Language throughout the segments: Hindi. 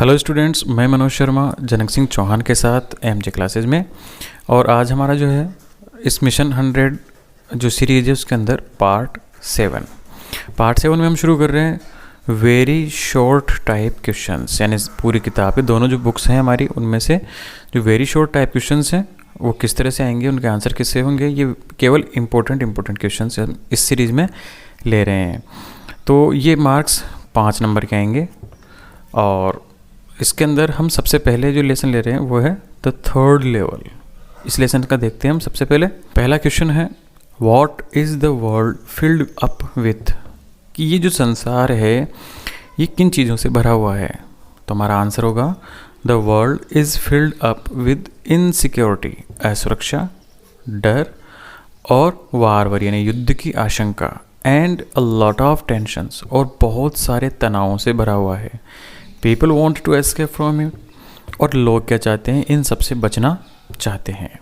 हेलो स्टूडेंट्स, मैं मनोज शर्मा जनक सिंह चौहान के साथ एमजे क्लासेज में। और आज हमारा जो है इस मिशन 100 जो सीरीज है उसके अंदर पार्ट 7 में हम शुरू कर रहे हैं वेरी शॉर्ट टाइप क्वेश्चंस। यानी पूरी किताब है, दोनों जो बुक्स हैं हमारी उनमें से जो वेरी शॉर्ट टाइप क्वेश्चंस हैं वो किस तरह से आएंगे, उनके आंसर किससे होंगे, ये केवल इम्पोर्टेंट क्वेश्चंस हम इस सीरीज़ में ले रहे हैं। तो ये मार्क्स 5 नंबर के आएंगे। और इसके अंदर हम सबसे पहले जो लेसन ले रहे हैं वो है द थर्ड लेवल। इस लेसन का देखते हैं हम। सबसे पहला क्वेश्चन है what is the world filled up with, कि ये जो संसार है ये किन चीज़ों से भरा हुआ है। तो हमारा आंसर होगा the world is filled up with insecurity, असुरक्षा, डर और वार यानी युद्ध की आशंका, and a lot of tensions, और बहुत सारे तनावों से भरा हुआ है। People want to escape from it, और लोग क्या चाहते हैं, इन सब से बचना चाहते हैं।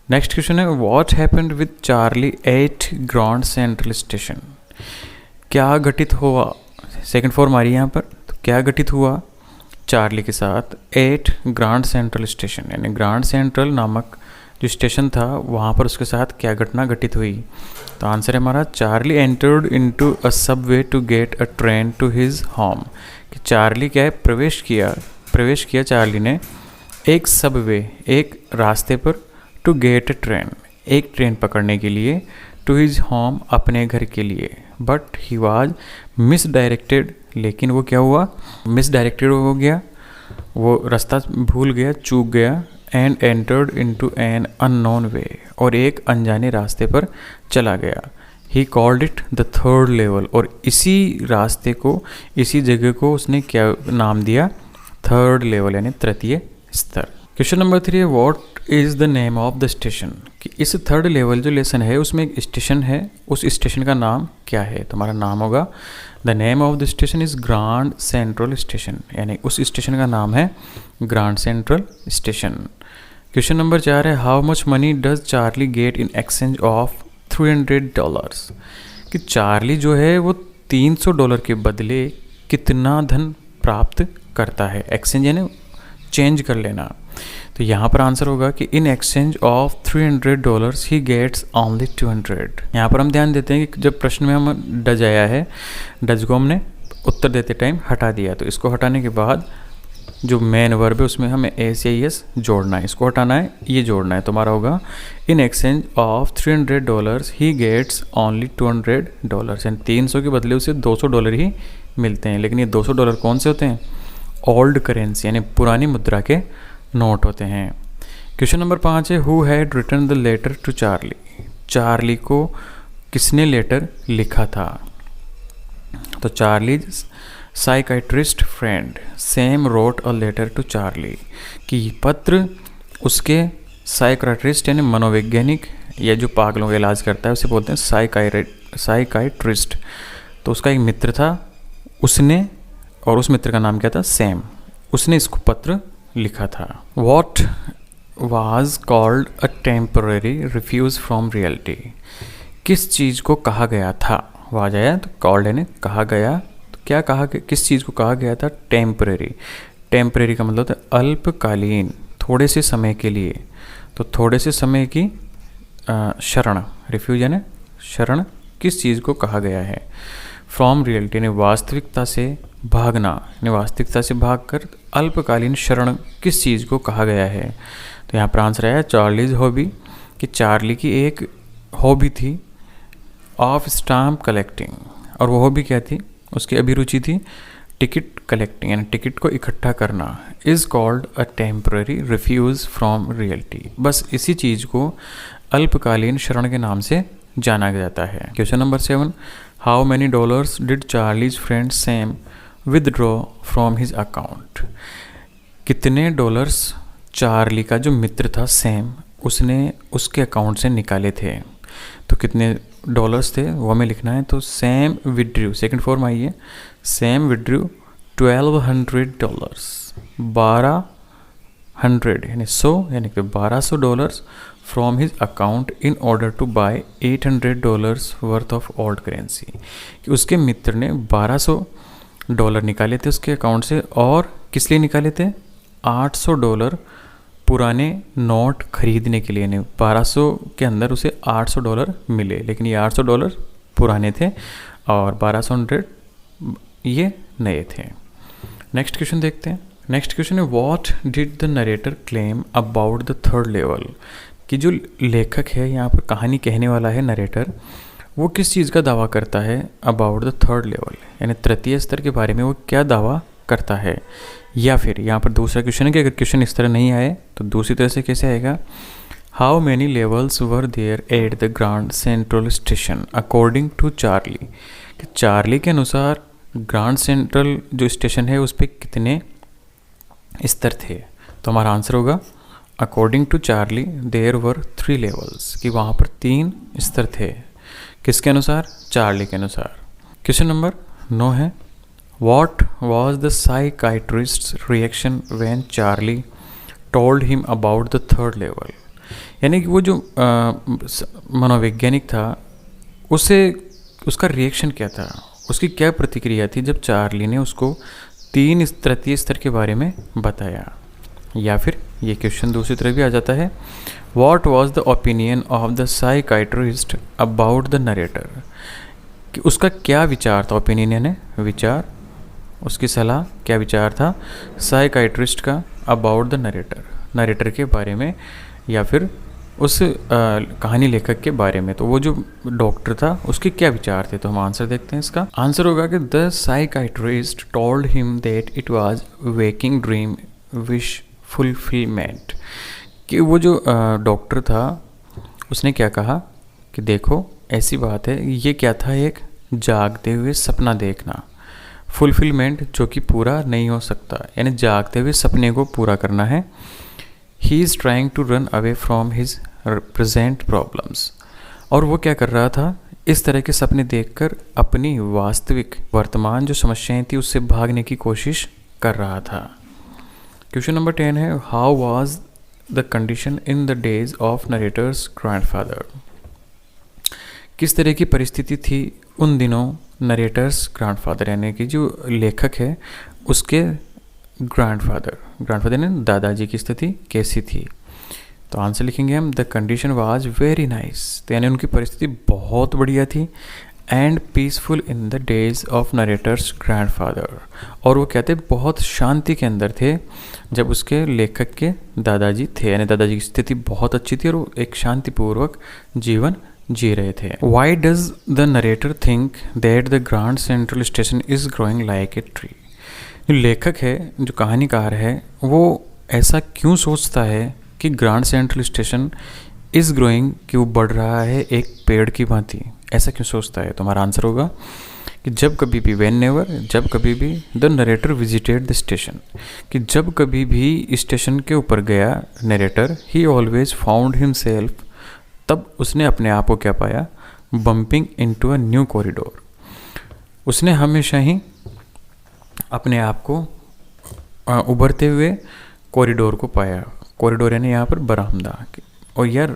नेक्स्ट क्वेश्चन है what happened with Charlie at Grand Central station, क्या घटित हुआ। सेकंड फॉर्म आ रही है यहाँ पर। तो क्या घटित हुआ चार्ली के साथ एट ग्रांड सेंट्रल स्टेशन, यानी ग्रांड सेंट्रल नामक जो स्टेशन था वहाँ पर उसके साथ क्या घटना घटित हुई। तो आंसर है हमारा Charlie entered into a subway to get a train to his home, कि चार्ली क्या है प्रवेश किया चार्ली ने एक सबवे, एक रास्ते पर, टू गेट अ ट्रेन, एक ट्रेन पकड़ने के लिए, टू हिज होम, अपने घर के लिए। बट ही वाज मिसडायरेक्टेड, लेकिन वो क्या हुआ, मिसडायरेक्टेड हो गया, वो रास्ता भूल गया, चूक गया। And entered into an unknown way, और एक अनजाने रास्ते पर चला गया। He called it the third level, और इसी रास्ते को, इसी जगह को उसने क्या नाम दिया, थर्ड लेवल, यानी तृतीय स्तर। क्वेश्चन नंबर 3 है what is the name of the station, कि इस थर्ड लेवल जो लेसन है उसमें एक स्टेशन है, उस स्टेशन का नाम क्या है। तो हमारा नाम होगा the name of the station is grand Central station, यानी उस स्टेशन का नाम है grand Central station. Question number 4 है how much money does Charlie get in exchange of $300, कि चार्ली जो है वो $300 के बदले कितना धन प्राप्त करता है। एक्सचेंज यानी चेंज कर लेना। तो यहाँ पर आंसर होगा कि in exchange of $300 he gets only 200। यहाँ पर हम ध्यान देते हैं कि जब प्रश्न में हम डज आया है, डज को हमने उत्तर देते टाइम हटा दिया, तो इसको हटाने के बाद जो मेन वर्ब है उसमें हमें एस या एस जोड़ना है, इसको हटाना है, ये जोड़ना है। तो हमारा होगा in exchange of $300 he gets only $200, यानी 300 के बदले उसे $200 ही मिलते हैं। लेकिन ये $200 कौन से होते हैं, ओल्ड करेंसी, यानी पुरानी मुद्रा के नोट होते हैं। क्वेश्चन नंबर 5 है who had written the letter to Charlie, Charlie को किसने लेटर लिखा था। तो Charlie psychiatrist friend Sam wrote a letter to Charlie, कि पत्र उसके साइकाइट्रिस्ट यानी मनोवैज्ञानिक या जो पागलों का इलाज करता है उसे बोलते हैं साइकाइट्रिस्ट। तो उसका एक मित्र था, उसने, और उस मित्र का नाम क्या था, सैम, उसने इसको पत्र लिखा था। What was called a temporary refuse from reality, किस चीज़ को कहा गया था। वाज आया तो कॉल्ड यानी कहा गया, क्या कहा, किस चीज़ को कहा गया था, टेम्परेरी। टेम्परेरी का मतलब होता है अल्पकालीन, थोड़े से समय के लिए। तो थोड़े से समय की शरण, रिफ्यूज यानी शरण, किस चीज़ को कहा गया है। फ्रॉम रियलिटी यानी वास्तविकता से भागना, यानी वास्तविकता से भागकर अल्पकालीन शरण किस चीज़ को कहा गया है। तो यहाँ पर आंसर आया चार्लीज हॉबी, कि चार्ली की एक हॉबी थी ऑफ स्टाम्प कलेक्टिंग, और वो हॉबी क्या थी, उसकी अभिरुचि थी टिकट कलेक्टिंग, यानी टिकट को इकट्ठा करना। Is called a temporary refuse from reality, बस इसी चीज़ को अल्पकालीन शरण के नाम से जाना जाता है। Question number 7 how many dollars did Charlie's friend Sam withdraw from his account, कितने डॉलर्स चार्ली का जो मित्र था सैम उसने उसके अकाउंट से निकाले थे। तो कितने डॉलर्स थे वो हमें लिखना है। तो Sam withdrew, second form I है, सैम विड्रू $1200, 1200 यानी 100, यानी कि $1200 from his account in order to buy $800 worth of old currency, कि उसके मित्र ने 1200 डॉलर निकाले थे उसके अकाउंट से, और किस लिए निकाले थे? $800 पुराने नोट खरीदने के लिए। नहीं, 1200 के अंदर उसे $800 मिले, लेकिन ये $800 पुराने थे और 1200 ये नए थे। नेक्स्ट क्वेश्चन देखते हैं। नेक्स्ट क्वेश्चन है what did the narrator claim about the third level, कि जो लेखक है यहाँ पर कहानी कहने वाला है नरेटर, वो किस चीज़ का दावा करता है अबाउट द थर्ड लेवल, यानी तृतीय स्तर के बारे में वो क्या दावा करता है। या फिर यहाँ पर दूसरा क्वेश्चन है कि अगर क्वेश्चन इस तरह नहीं आए तो दूसरी तरह से कैसे आएगा, how many levels were there at the Grand Central station according to Charlie, कि चार्ली के अनुसार ग्रांड सेंट्रल जो स्टेशन है उस पर कितने स्तर थे। तो हमारा आंसर होगा according to Charlie there were 3 levels, कि वहाँ पर 3 स्तर थे। किसके अनुसार? चार्ली के अनुसार। क्वेश्चन नंबर 9 है what was the psychiatrist's reaction when Charlie told him about the third level, यानी कि वो जो मनोवैज्ञानिक था उसका रिएक्शन क्या था, उसकी क्या प्रतिक्रिया थी जब चार्ली ने उसको 3 तृतीय स्तर के बारे में बताया। या फिर ये क्वेश्चन दूसरी तरह भी आ जाता है what was the opinion of the psychiatrist about the narrator, कि उसका क्या विचार था, ओपिनियन यानी विचार, उसकी सलाह, क्या विचार था साइकाइट्रिस्ट का अबाउट द नरेटर के बारे में, या फिर उस कहानी लेखक के बारे में। तो वो जो डॉक्टर था उसके क्या विचार थे। तो हम आंसर देखते हैं। इसका आंसर होगा कि the psychiatrist told him that it was waking dream wish fulfilment, कि वो जो डॉक्टर था उसने क्या कहा कि देखो ऐसी बात है, ये क्या था, एक जागते हुए सपना देखना, फुलफिलमेंट जो कि पूरा नहीं हो सकता, यानी जागते हुए सपने को पूरा करना है। He is trying to run away from his present problems, और वो क्या कर रहा था, इस तरह के सपने देखकर अपनी वास्तविक वर्तमान जो समस्याएं थी उससे भागने की कोशिश कर रहा था। क्वेश्चन नंबर 10 है how was the condition in the days of narrator's grandfather, किस तरह की परिस्थिति थी उन दिनों नरेटर्स ग्रैंडफादर, यानी कि जो लेखक है उसके ग्रैंडफादर यानी दादाजी की स्थिति कैसी थी। तो आंसर लिखेंगे हम the condition was very nice, तो यानी उनकी परिस्थिति बहुत बढ़िया थी, and peaceful in the days of narrator's grandfather, और वो कहते बहुत शांति के अंदर थे जब उसके लेखक के दादाजी थे, यानी दादाजी की स्थिति बहुत अच्छी थी और वो एक शांतिपूर्वक जीवन जी रहे थे। Why does the narrator think that the Grand Central station is growing like a tree, जो लेखक है, जो कहानीकार है, वो ऐसा क्यों सोचता है कि grand Central station is growing, कि वो बढ़ रहा है एक पेड़ की भांति, ऐसा क्यों सोचता है। तो हमारा आंसर होगा कि जब कभी भी जब कभी भी the narrator visited the station, कि जब कभी भी स्टेशन के ऊपर गया नरेटर, ही ऑलवेज फाउंड हिमसेल्फ, तब उसने अपने आप को क्या पाया, bumping into a new corridor, उसने हमेशा ही अपने आप को उभरते हुए कॉरिडोर को पाया। कॉरिडोर यानी यहाँ पर बरामदा और यार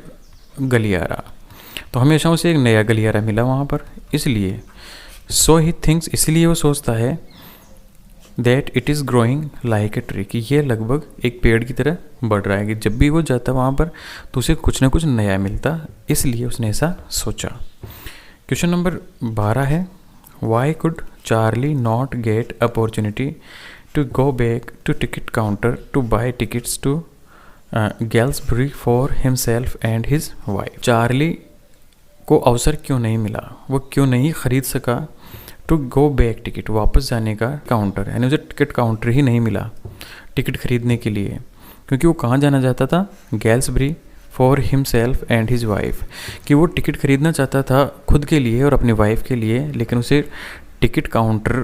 गलियारा, तो हमेशा उसे एक नया गलियारा मिला वहाँ पर, इसलिए सो ही थिंक्स, इसलिए वो सोचता है that it is growing like a tree, कि ये लगभग एक पेड़ की तरह बढ़ रहा है, कि जब भी वो जाता वहाँ पर तो उसे कुछ ना कुछ नया मिलता, इसलिए उसने ऐसा सोचा। क्वेश्चन नंबर 12 है why could Charlie not get opportunity to go back to ticket counter to buy tickets to Galesburg for himself and his wife, Charlie को अवसर क्यों नहीं मिला, वो क्यों नहीं खरीद सका टू गो बैक टिकट, वापस जाने का काउंटर, यानी उसे टिकट काउंटर ही नहीं मिला टिकट खरीदने के लिए, क्योंकि वो कहाँ जाना चाहता था, Galesburg for himself and his wife, कि वो टिकट खरीदना चाहता था खुद के लिए और अपनी वाइफ के लिए, लेकिन उसे टिकट काउंटर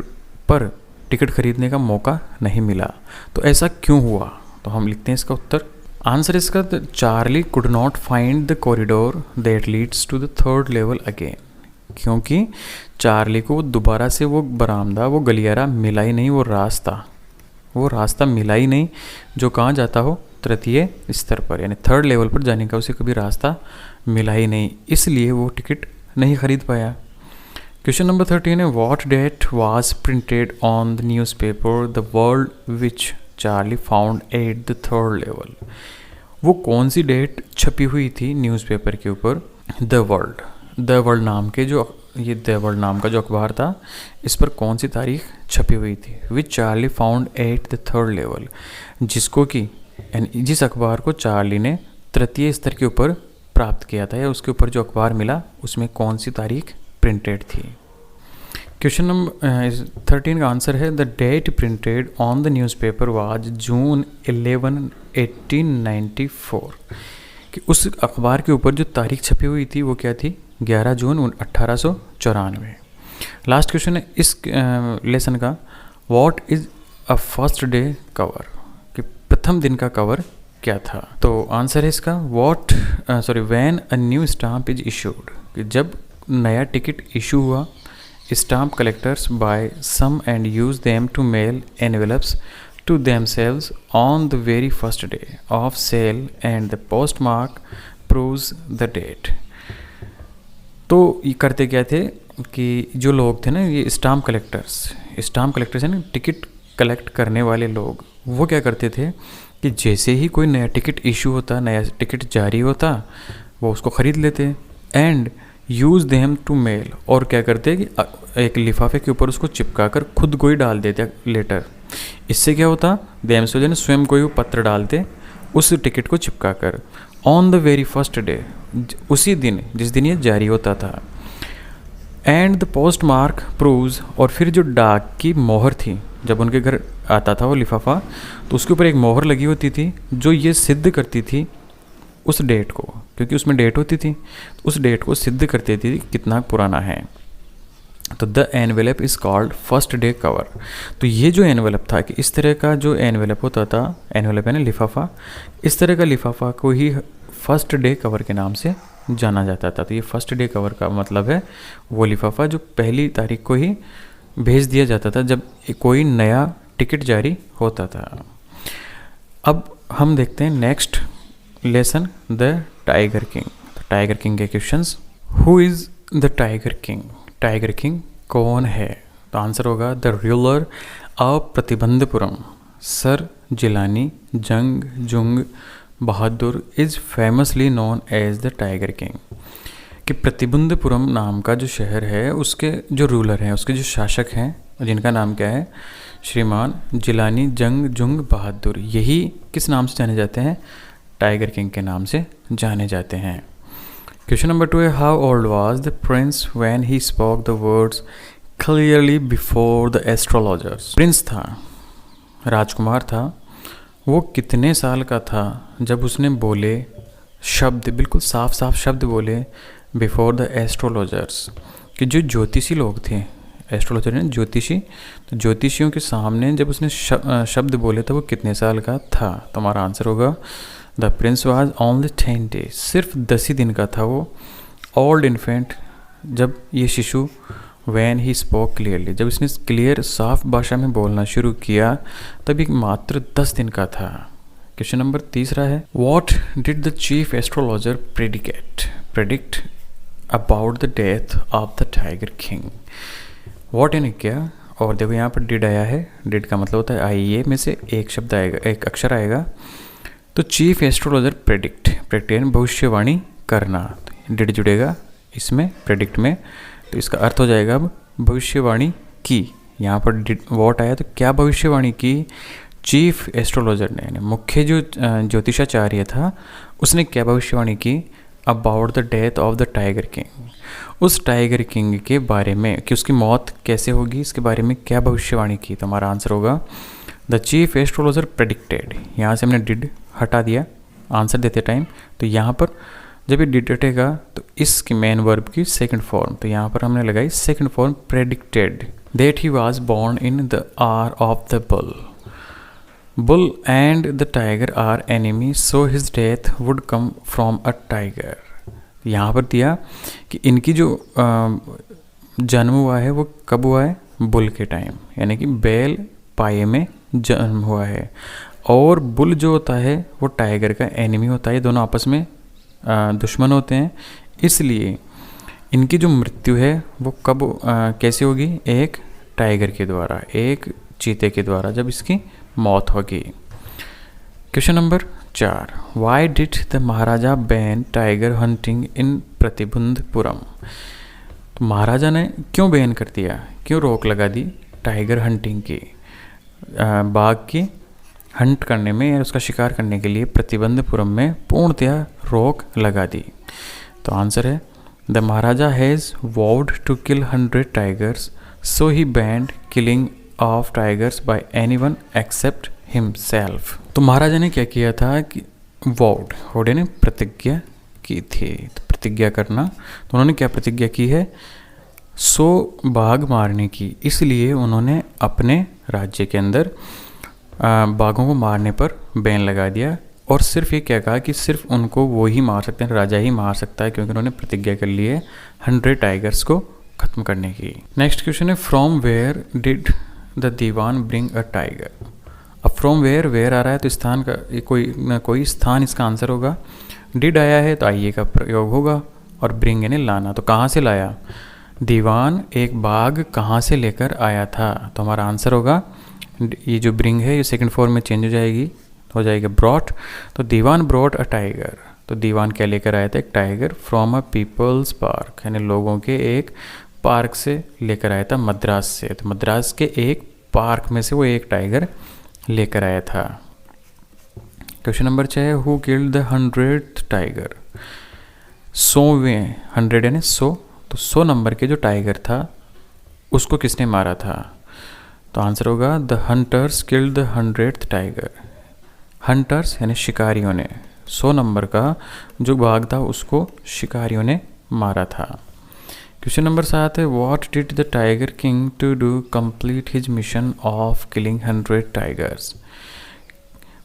पर टिकट खरीदने का मौका नहीं मिला। तो ऐसा क्यों हुआ, तो हम लिखते हैं इसका उत्तर। आंसर इसका Charlie could not find the corridor that leads to the third level again, क्योंकि चार्ली को दोबारा से वो बरामदा, वो गलियारा मिला ही नहीं, वो रास्ता मिला ही नहीं जो कहाँ जाता हो, तृतीय स्तर पर, यानी थर्ड लेवल पर जाने का उसे कभी रास्ता मिला ही नहीं, इसलिए वो टिकट नहीं खरीद पाया। क्वेश्चन नंबर 13 है what date was printed on the newspaper the world which Charlie found at the third level. वो कौन सी डेट छपी हुई थी न्यूज़पेपर के ऊपर? द वर्ल्ड नाम के जो ये द वर्ल्ड नाम का जो अखबार था, इस पर कौन सी तारीख छपी हुई थी? Which Charlie found at the third level, जिसको कि जिस अखबार को चार्ली ने तृतीय स्तर के ऊपर प्राप्त किया था या उसके ऊपर जो अखबार मिला उसमें कौन सी तारीख प्रिंटेड थी। क्वेश्चन नंबर 13 का आंसर है the date printed on the newspaper was June 11 1894। कि उस अखबार के ऊपर जो तारीख छपी हुई थी वो क्या थी? 11 जून 1894। लास्ट क्वेश्चन है इस लेसन का what is a first day cover, कि प्रथम दिन का कवर क्या था? तो आंसर है इसका when a new stamp is issued, कि जब नया टिकट इशू हुआ, stamp collectors buy some and use them to mail envelopes to themselves on the very first day of sale and the postmark proves the date। तो ये करते क्या थे कि जो लोग थे ना, ये स्टाम्प कलेक्टर्स है ना, टिकट कलेक्ट करने वाले लोग, वो क्या करते थे कि जैसे ही कोई नया टिकट इशू होता, नया टिकट जारी होता, वो उसको ख़रीद लेते and use them to mail, और क्या करते कि एक लिफाफे के ऊपर उसको चिपका कर खुद को ही डाल देते लेटर। इससे क्या होता, देम से जो स्वयं कोई पत्र डालते उस टिकट को चिपका कर on the very first day, उसी दिन जिस दिन ये जारी होता था। And the post mark proves, और फिर जो डाक की मोहर थी, जब उनके घर आता था वो लिफाफा, तो उसके ऊपर एक मोहर लगी होती थी जो ये सिद्ध करती थी उस डेट को, क्योंकि उसमें डेट होती थी, उस डेट को सिद्ध करती थी कितना पुराना है। तो the envelope is called first day cover. तो ये जो एनवेलप था, कि इस तरह का जो एनवेलप होता था, एनवेलप है ना लिफाफा, इस तरह का लिफाफा को ही फर्स्ट डे कवर के नाम से जाना जाता था। तो ये फर्स्ट डे कवर का मतलब है वो लिफाफा जो पहली तारीख को ही भेज दिया जाता था जब कोई नया टिकट जारी होता था। अब हम देखते हैं next lesson, the tiger king. तो टाइगर किंग के questions, who is the tiger king? Tiger king कौन है? तो आंसर होगा the ruler of Pratibandhapuram, sir Jilani Jung Jung Bahadur is famously known as the tiger king. कि प्रतिबंधपुरम नाम का जो शहर है, उसके जो रूलर हैं, उसके जो शासक हैं, जिनका नाम क्या है? श्रीमान जिलानी जंग जुंग बहादुर। यही किस नाम से जाने जाते हैं? टाइगर किंग के नाम से जाने जाते हैं। क्वेश्चन नंबर 2 है how old was the Prince when he spoke the words clearly before the astrologers. Prince था, राजकुमार था, वो कितने साल का था जब उसने बोले शब्द, बिल्कुल साफ साफ शब्द बोले बिफोर द एस्ट्रोलॉजर्स, कि जो ज्योतिषी लोग थे, एस्ट्रोलॉजर ने ज्योतिषी, तो ज्योतिषियों के सामने जब उसने शब्द बोले तो वो कितने साल का था? तो हमारा आंसर होगा the Prince was only 10 days, सिर्फ 10 ही दिन का था वो। ओल्ड इन्फेंट, जब ये शिशु, वैन ही स्पोक क्लियरली, जब इसने क्लियर साफ भाषा में बोलना शुरू किया तब एक मात्र 10 दिन का था। क्वेश्चन नंबर 3 है what did the chief astrologer predict about the death of the tiger king. What यानी क्या, और देखो यहाँ पर डिड आया है, डिड का मतलब होता है आइए में से एक शब्द आएगा, एक अक्षर आएगा। तो चीफ एस्ट्रोलॉजर प्रेडिक्ट भविष्यवाणी करना, तो डिड जुड़ेगा इसमें प्रेडिक्ट में, तो इसका अर्थ हो जाएगा अब भविष्यवाणी की। यहाँ पर डिड व्हाट आया तो क्या भविष्यवाणी की? चीफ एस्ट्रोलॉजर ने, यानी मुख्य जो ज्योतिषाचार्य था, उसने क्या भविष्यवाणी की? About the death of the tiger king, उस टाइगर किंग के बारे में, कि उसकी मौत कैसे होगी, इसके बारे में क्या भविष्यवाणी की। तो हमारा आंसर होगा द चीफ एस्ट्रोलॉजर प्रेडिक्टेड। यहाँ से हमने डिड हटा दिया आंसर देते टाइम, तो यहाँ पर जब ये डिड हटेगा तो इसकी मेन वर्ब की सेकंड फॉर्म, तो यहाँ पर हमने लगाई second form predicted. That he was born in the hour of the bull and the tiger are enemy, so his death would come from a tiger. यहाँ पर दिया कि इनकी जो जन्म हुआ है वो कब हुआ है? बुल के टाइम, यानी कि बैल पाए में जन्म हुआ है, और बुल जो होता है वो टाइगर का एनिमी होता है, ये दोनों आपस में दुश्मन होते हैं। इसलिए इनकी जो मृत्यु है वो कब कैसे होगी? एक टाइगर के द्वारा, एक चीते के द्वारा, जब इसकी मौत होगी। Question number 4, why did the Maharaja ban tiger hunting in Pratibandapuram? तो महाराजा ने क्यों बैन कर दिया, क्यों रोक लगा दी टाइगर हंटिंग की, बाघ की हंट करने में या उसका शिकार करने के लिए प्रतिबंधपुरम में पूर्णतया रोक लगा दी? तो आंसर है the Maharaja has vowed to kill 100 tigers so he banned killing of tigers by anyone except himself. तो महाराजा ने क्या किया था कि वॉव्ड यानी प्रतिज्ञा की थी, तो प्रतिज्ञा करना। तो उन्होंने क्या प्रतिज्ञा की है? 100 बाघ मारने की, इसलिए उन्होंने अपने राज्य के अंदर बाघों को मारने पर बैन लगा दिया और सिर्फ ये क्या कहा कि सिर्फ उनको वो ही मार सकते हैं, राजा ही मार सकता है, क्योंकि उन्होंने प्रतिज्ञा कर ली है 100 टाइगर्स को खत्म करने की। नेक्स्ट क्वेश्चन है from where did the dewan bring a tiger? अब फ्रॉम वेयर आ रहा है तो स्थान का कोई स्थान इसका आंसर होगा। डिड आया है तो आइए का प्रयोग होगा और ब्रिंग यानी लाना। तो कहाँ से लाया? दीवान एक बाघ कहाँ से लेकर आया था? तो हमारा आंसर होगा, ये जो ब्रिंग है ये सेकंड फॉर्म में चेंज हो जाएगा ब्रॉट। तो दीवान ब्रॉट अ टाइगर, तो दीवान क्या लेकर आया था? एक tiger from a people's park, यानी लोगों के एक पार्क से लेकर आया था, मद्रास से। तो मद्रास के एक पार्क में से वो एक टाइगर लेकर आया था। Question number 6, who killed the 100th tiger? 100वें, 100 यानी 100, तो 100 नंबर के जो टाइगर था उसको किसने मारा था? तो आंसर होगा the hunters killed the 100th tiger. Hunters यानी शिकारियों ने 100 नंबर का जो बाघ था उसको शिकारियों ने मारा था। क्वेश्चन नंबर 7 है what did the tiger king to do complete his mission of killing 100 tigers?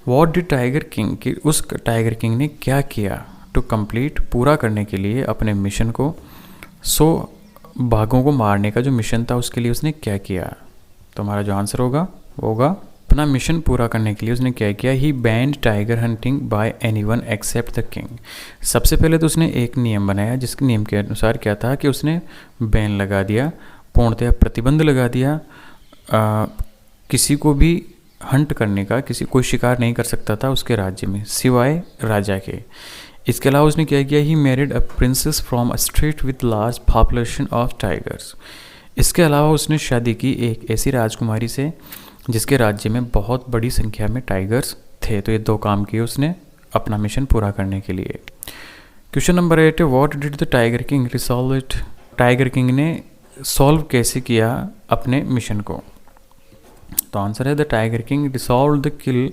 What did tiger king, कि उस टाइगर किंग ने क्या किया टू कंप्लीट, पूरा करने के लिए अपने मिशन को, 100 बाघों को मारने का जो मिशन था उसके लिए उसने क्या किया? तो हमारा जो आंसर होगा वो होगा अपना मिशन पूरा करने के लिए उसने क्या किया? He banned tiger hunting by anyone except the king. सबसे पहले तो उसने एक नियम बनाया जिसके नियम के अनुसार क्या था कि उसने बैन लगा दिया, पूर्णतः प्रतिबंध लगा दिया, किसी को भी हंट करने का, कोई शिकार नहीं कर सकता था उसके राज्य में सिवाय राजा के। इसके अलावा उसने क्या किया? He married a princess from a state with large population of tigers. इसके अलावा उसने शादी की एक ऐसी राजकुमारी से जिसके राज्य में बहुत बड़ी संख्या में टाइगर्स थे। तो ये 2 काम किए उसने अपना मिशन पूरा करने के लिए। Question number 8, what did the tiger king resolve it? Tiger king ने सॉल्व कैसे किया अपने मिशन को? तो आंसर है the tiger king resolve the kill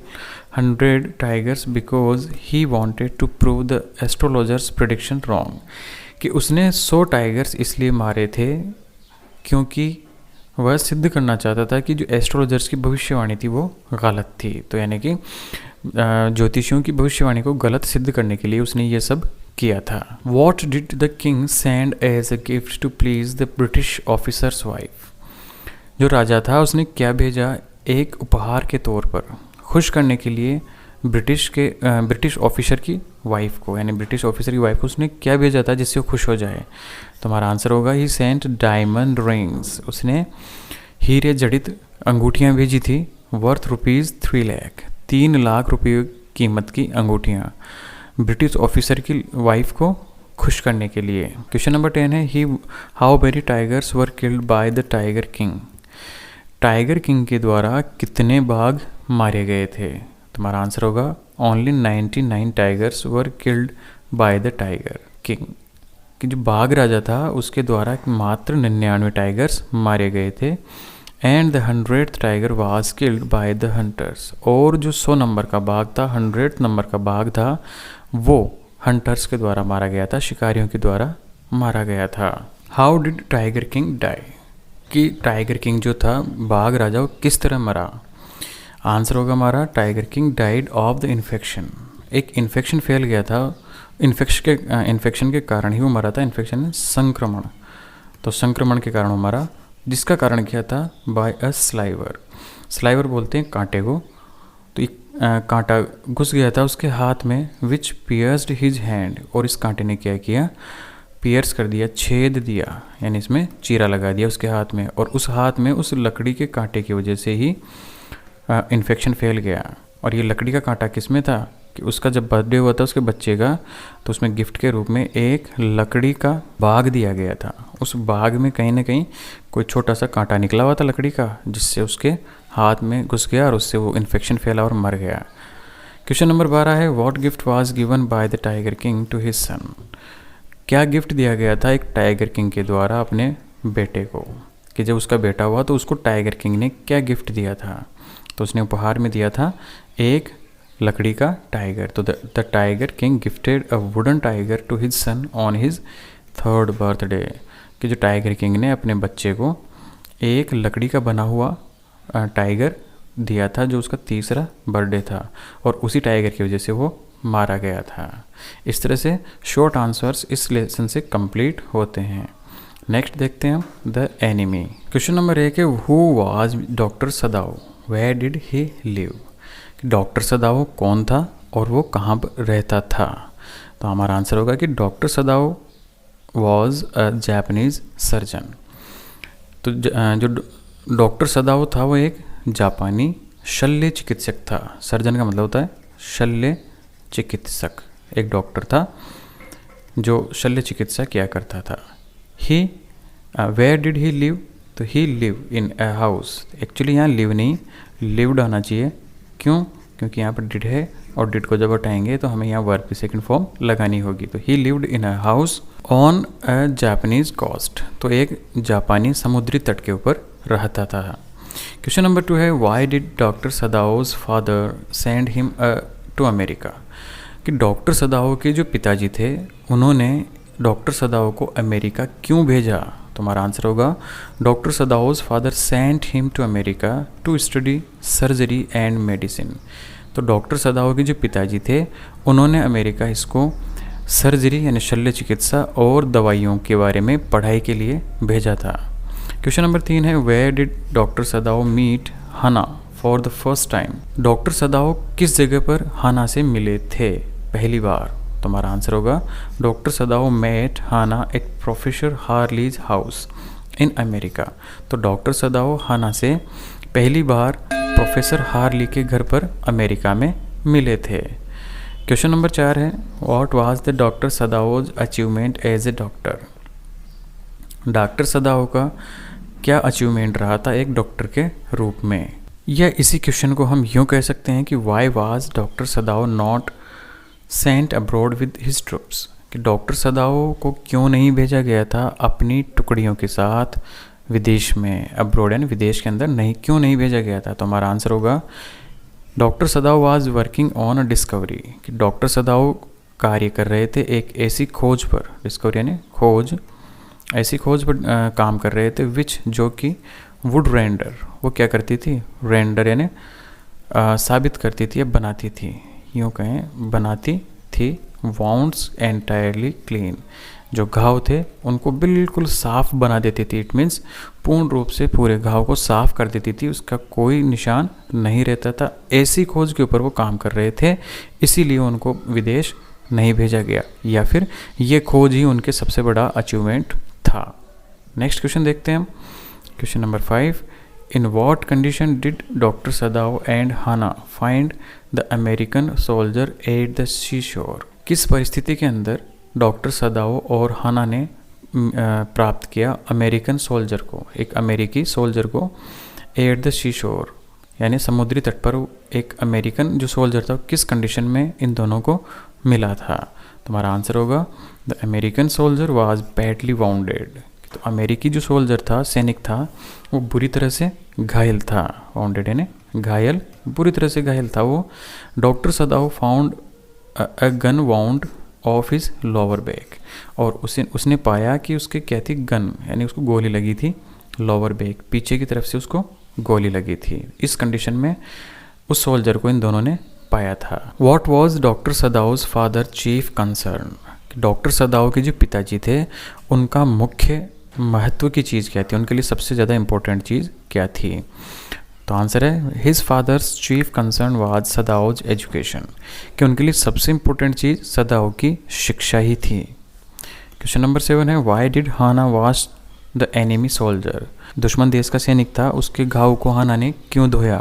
100 tigers because he wanted to prove the astrologer's prediction wrong. कि उसने 100 टाइगर्स इसलिए मारे थे क्योंकि वह सिद्ध करना चाहता था कि जो एस्ट्रोलॉजर्स की भविष्यवाणी थी वो गलत थी। तो यानी कि ज्योतिषियों की भविष्यवाणी को गलत सिद्ध करने के लिए उसने ये सब किया था। What did the king send as a gift to please the British officer's wife? जो राजा था उसने क्या भेजा एक उपहार के तौर पर खुश करने के लिए ब्रिटिश ऑफिसर की वाइफ को, यानी ब्रिटिश ऑफिसर की वाइफ को उसने क्या भेजा था जिससे वो खुश हो जाए? तो हमारा आंसर होगा ही सेंट डायमंड रिंग्स। उसने हीरे जड़ित अंगूठियाँ भेजी थी वर्थ ₹3 लाख, 3 लाख रुपये कीमत की अंगूठियाँ ब्रिटिश ऑफिसर की वाइफ को खुश करने के लिए। क्वेश्चन नंबर 10 है he how many tigers were killed by the tiger king? Tiger king के द्वारा कितने बाघ मारे गए थे? तुम्हारा आंसर होगा only 99 tigers were killed by the tiger king. कि जो बाघ राजा था उसके द्वारा मात्र 99 टाइगर्स मारे गए थे। And the 100th tiger was killed by the hunters. और जो 100 नंबर का बाघ था, 100th नंबर का बाघ था, वो हंटर्स के द्वारा मारा गया था, शिकारियों के द्वारा मारा गया था। How did tiger king die? कि टाइगर किंग जो था बाघ राजा वो किस तरह मरा? आंसर होगा हमारा tiger king died of the infection. एक इन्फेक्शन फैल गया था, इन्फेक्शन के कारण ही वो मरा था। इन्फेक्शन संक्रमण, तो संक्रमण के कारण वो मरा, जिसका कारण क्या था? बाय अ स्लाइवर। स्लाइवर बोलते हैं कांटे को। तो एक कांटा घुस गया था उसके हाथ में, विच पियर्स्ड हिज हैंड। और इस कांटे ने क्या किया? पियर्स कर दिया, छेद दिया, यानी इसमें चीरा लगा दिया उसके हाथ में, और उस हाथ में उस लकड़ी के कांटे की वजह से ही इन्फेक्शन फैल गया। और ये लकड़ी का कांटा किस में था कि उसका जब बर्थडे हुआ था उसके बच्चे का, तो उसमें गिफ्ट के रूप में एक लकड़ी का बाग दिया गया था। उस बाग में कहीं ना कहीं कोई छोटा सा कांटा निकला हुआ था लकड़ी का, जिससे उसके हाथ में घुस गया और उससे वो इन्फेक्शन फैला और मर गया। क्वेश्चन नंबर 12 है, what gift was given by the tiger king to his son. क्या गिफ्ट दिया गया था एक टाइगर किंग के द्वारा अपने बेटे को, कि जब उसका बेटा हुआ तो उसको टाइगर किंग ने क्या गिफ्ट दिया था। तो उसने उपहार में दिया था एक लकड़ी का टाइगर। तो the tiger king gifted a wooden tiger to his son on his 3rd birthday, कि जो टाइगर किंग ने अपने बच्चे को एक लकड़ी का बना हुआ टाइगर दिया था जो उसका 3रा बर्थडे था, और उसी टाइगर की वजह से वो मारा गया था। इस तरह से शॉर्ट आंसर्स इस लेसन से कंप्लीट होते हैं। नेक्स्ट देखते हैं हम द एनिमी। क्वेश्चन नंबर 1 है, who was doctor Sadao, where did he live. Doctor Sadao कौन था और वो कहाँ पर रहता था। तो हमारा आंसर होगा कि doctor Sadao was a Japanese surgeon. तो जो डॉक्टर सदाओ था वो एक जापानी शल्य चिकित्सक था। सर्जन का मतलब होता है शल्य चिकित्सक। एक डॉक्टर था जो शल्य चिकित्सा किया करता था। ही वेयर डिड ही लिव, तो he live in a house. Actually यहाँ लिव नहीं लिव्ड आना चाहिए। क्यों? क्योंकि यहाँ पर डिड है और डिड को जब हटाएंगे तो हमें यहाँ वर्ब की सेकंड फॉर्म लगानी होगी। तो he lived in a house on a Japanese coast, तो एक जापानी समुद्री तट के ऊपर रहता था। क्वेश्चन नंबर 2 है, why did doctor Sadao's father send him to America. कि डॉक्टर सदाओ के जो पिताजी थे उन्होंने डॉक्टर सदाओ को अमेरिका क्यों भेजा। तो हमारा आंसर होगा doctor Sadao's father sent him to America to study surgery and medicine. तो डॉक्टर सदाओ के जो पिताजी थे उन्होंने अमेरिका इसको सर्जरी यानी शल्य चिकित्सा और दवाइयों के बारे में पढ़ाई के लिए भेजा था। क्वेश्चन नंबर 3 है, where did doctor Sadao meet Hana for the first time. Doctor Sadao किस जगह पर हाना से मिले थे पहली बार। तो हमारा आंसर होगा doctor Sadao met Hana at professor Harley's house in America. तो डॉक्टर सदाओ हाना से पहली बार प्रोफेसर हार्ली के घर पर अमेरिका में मिले थे। क्वेश्चन नंबर 4 है, what was the doctor Sadao's achievement as a doctor. Doctor Sadao का क्या अचीवमेंट रहा था एक डॉक्टर के रूप में। या इसी क्वेश्चन को हम यूँ कह सकते हैं कि why was doctor Sadao not sent abroad with his troops. कि डॉक्टर सदाओ को क्यों नहीं भेजा गया था अपनी टुकड़ियों के साथ विदेश में। अब्रॉड यानी विदेश के अंदर नहीं, क्यों नहीं भेजा गया था। तो हमारा आंसर होगा doctor Sadao was working on a discovery. कि डॉक्टर सदाओ कार्य कर रहे थे एक ऐसी खोज पर, डिस्कवरी यानी खोज, ऐसी खोज पर काम कर रहे थे विच जो कि वुड रेंडर, वो क्या करती थी, रेंडर यानी साबित करती थी या बनाती थी, यूँ कहें बनाती थी, वाउंड्स एंटायरली क्लीन, जो घाव थे उनको बिल्कुल साफ बना देती थी। इट मीन्स पूर्ण रूप से पूरे घाव को साफ कर देती थी, उसका कोई निशान नहीं रहता था। ऐसी खोज के ऊपर वो काम कर रहे थे, इसीलिए उनको विदेश नहीं भेजा गया, या फिर ये खोज ही उनके सबसे बड़ा अचीवमेंट था। नेक्स्ट क्वेश्चन देखते हैं हम। Question number 5, in what condition did doctor Sadao and Hana find the American soldier at the sea shore. किस परिस्थिति के अंदर डॉक्टर सदाओ और हाना ने प्राप्त किया अमेरिकन सोल्जर को, एक अमेरिकी सोल्जर को, एट द सी शोर यानी समुद्री तट पर एक अमेरिकन जो सोल्जर था किस कंडीशन में इन दोनों को मिला था। तो हमारा आंसर होगा the American soldier was badly bounded. तो अमेरिकी जो सोल्जर था, सैनिक था, वो बुरी तरह से घायल था। वाउंडेड यानी घायल, बुरी तरह से घायल था वो। Doctor Sadao found a gun wound of his lower back, और उसने पाया कि उसके क्या थी, गन यानी उसको गोली लगी थी, लोअर बैक पीछे की तरफ से उसको गोली लगी थी। इस कंडीशन में उस सोल्जर को इन दोनों ने पाया था। What was doctor Sadao's father chief concern. Doctor Sadao के जो पिताजी थे उनका मुख्य महत्व की चीज़ क्या थी, उनके लिए सबसे ज़्यादा इम्पोर्टेंट चीज़ क्या थी। तो आंसर है his father's chief concern was Sadao's education, कि उनके लिए सबसे इम्पोर्टेंट चीज़ सदाओ की शिक्षा ही थी। क्वेश्चन नंबर 7 है why did Hana wash the enemy soldier. दुश्मन देश का सैनिक था, उसके घाव को हाना ने क्यों धोया?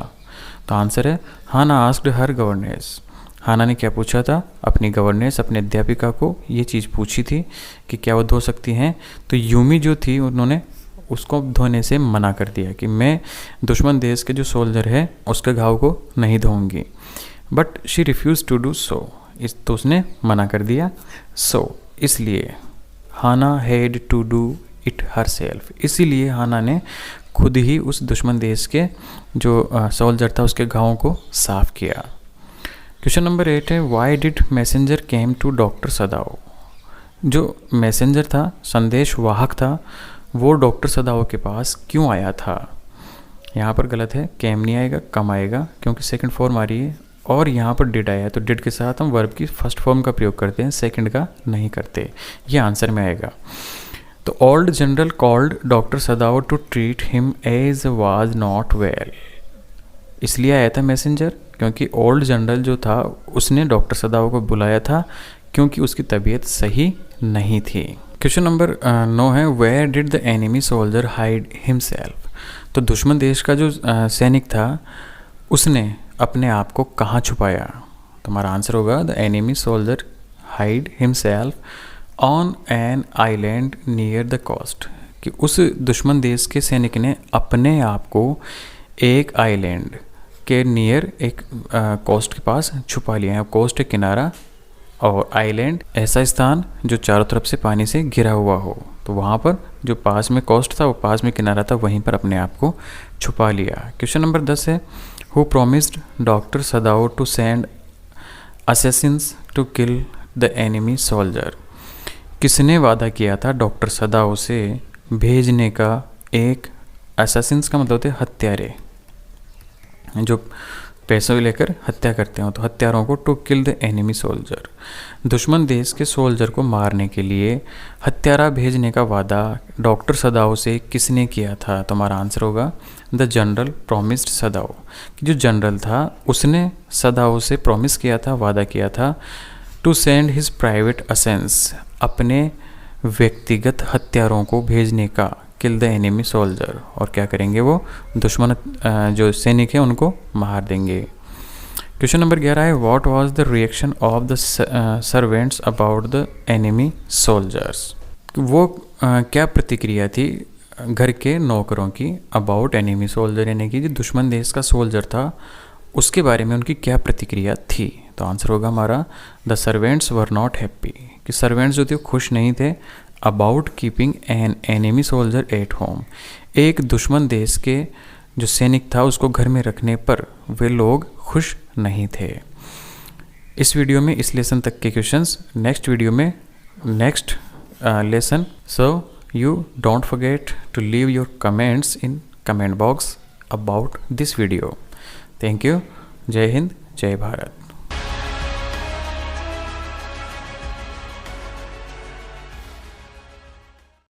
तो आंसर है हाना आस्क्ड हर गवर्नेंस। हाना ने क्या पूछा था? अपनी गवर्नेंस, अपने अध्यापिका को ये चीज़ पूछी थी कि क्या वो धो सकती हैं। तो यूमी जो थी उन्होंने उसको धोने से मना कर दिया कि मैं दुश्मन देश के जो सोल्जर है उसके घाव को नहीं धोऊंगी। But she refuse to do so, इस तो उसने मना कर दिया। इसलिए Hana had to do it herself, इसीलिए हाना ने खुद ही उस दुश्मन देश के जो सोल्जर था उसके घावों को साफ किया। क्वेश्चन नंबर 8 है why did messenger came to doctor Sadao. जो मैसेंजर था, संदेश वाहक था, वो डॉक्टर सदाओ के पास क्यों आया था? यहाँ पर गलत है, केम नहीं आएगा, कम आएगा, क्योंकि सेकंड फॉर्म आ रही है। और यहाँ पर डिड आया है, तो डिड के साथ हम वर्ब की फर्स्ट फॉर्म का प्रयोग करते हैं, सेकंड का नहीं करते। ये आंसर में आएगा। तो old general called doctor Sadao to treat him as was not well. इसलिए आया था मैसेंजर क्योंकि ओल्ड जनरल जो था उसने डॉक्टर सदाओ को बुलाया था क्योंकि उसकी तबीयत सही नहीं थी। क्वेश्चन नंबर 9 है where did the enemy soldier hide himself. तो दुश्मन देश का जो सैनिक था उसने अपने आप को कहाँ छुपाया? तो हमारा आंसर होगा the enemy soldier hide himself on an island near the coast. कि उस दुश्मन देश के सैनिक ने अपने आप को एक आइलैंड के नियर, एक कोस्ट के पास छुपा लिया है। कोस्ट एक किनारा और आइलैंड ऐसा स्थान जो चारों तरफ से पानी से घिरा हुआ हो। तो वहाँ पर जो पास में कोस्ट था, वो पास में किनारा था, वहीं पर अपने आप को छुपा लिया। क्वेश्चन नंबर 10 है who promised doctor Sadao to send assassins to kill the enemy soldier. किसने वादा किया था डॉक्टर सदाओ से भेजने का एक असैसिन्स का मतलब होते हैं हत्यारे, जो पैसों लेकर हत्या करते हो, तो हत्यारों को to kill the enemy soldier. दुश्मन देश के सोल्जर को मारने के लिए हत्यारा भेजने का वादा डॉक्टर सदाओ से किसने किया था? तो हमारा आंसर होगा द जनरल प्रोमिस्ड सदाओ। कि जो जनरल था उसने सदाओ से प्रॉमिस किया था, वादा किया था to send his private assassins, अपने व्यक्तिगत हत्यारों को भेजने का, किल द एनिमी सोल्जर, और क्या करेंगे वो दुश्मन जो सैनिक है उनको मार देंगे। क्वेश्चन नंबर 11 है what was the reaction of the servants about the enemy soldiers. वो क्या प्रतिक्रिया थी घर के नौकरों की अबाउट एनिमी सोल्जर, यानी कि जो दुश्मन देश का सोल्जर था उसके बारे में उनकी क्या प्रतिक्रिया थी? तो आंसर होगा हमारा the servants were not happy. कि सर्वेंट्स जो थे खुश नहीं थे about keeping an enemy soldier at home. एक दुश्मन देश के जो सैनिक था उसको घर में रखने पर वे लोग खुश नहीं थे। इस वीडियो में इस लेसन तक के क्वेश्चंस, नेक्स्ट वीडियो में next lesson. So you don't forget to leave your comments in comment box about this video. Thank you. जय हिंद, जय भारत।